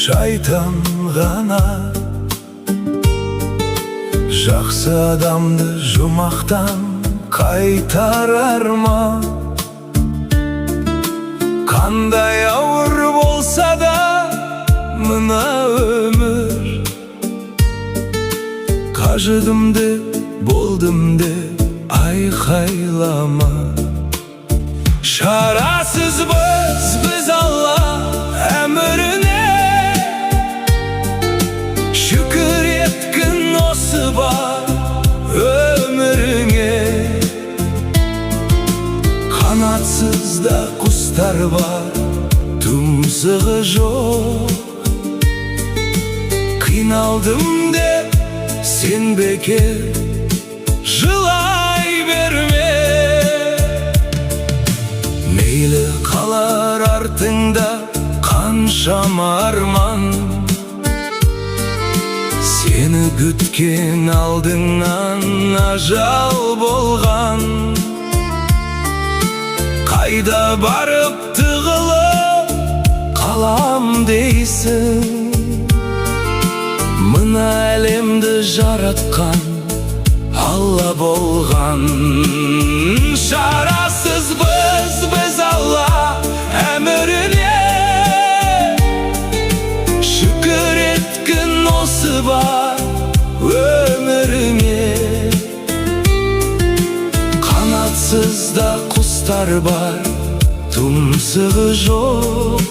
шайтан ғана жақсы адамды жұмақтан қайтарар ма? Қандай ауыр болса да мына өмір, қажыдым деп болдым деп айқайлама. Шарасызбыз біз Алла әміріне, шүкір еткін осы бар өміріңе. Қанатсыз да құстар бар, тұмсығы жоқ. Қиналдым деп сен бекер жылай берме. Мейлі қалар артыңда қаншама арман, сені күткен алдыңнан ажал болған. Қайда барып тығылып қалам дейсің? Мына әлемді жаратқан Алла болған. Шарасызбыз біз Алла әміріне, шүкір еткін осы бар өміріңе. Қанатсыз да құстар бар, тұмсығы жоқ.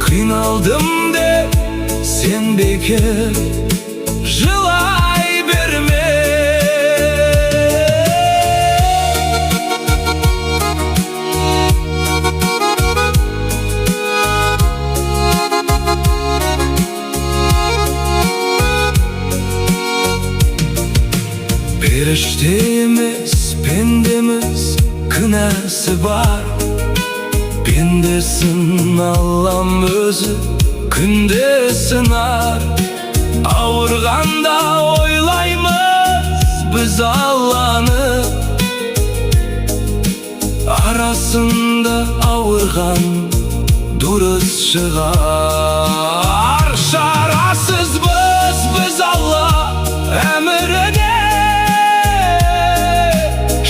Қиналдым деп сен бекер жылай берме. Періште емес пендеміз, күнәсі бар. Пендесін Аллам өзі күнде сынар. Ауырғанда ойлаймыз біз Алланы, арасында ауырған дұрыс шығар. Шарасызбыз біз Алла әміріне,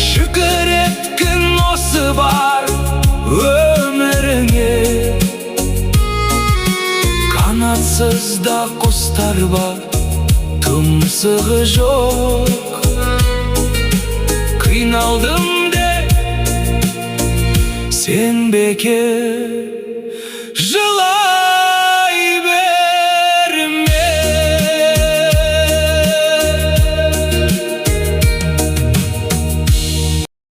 шүкір еткін осы бар өміріңе. Қанатсыз да құстар бар, тұмсығы жоқ. Қиналдым деп сен бекер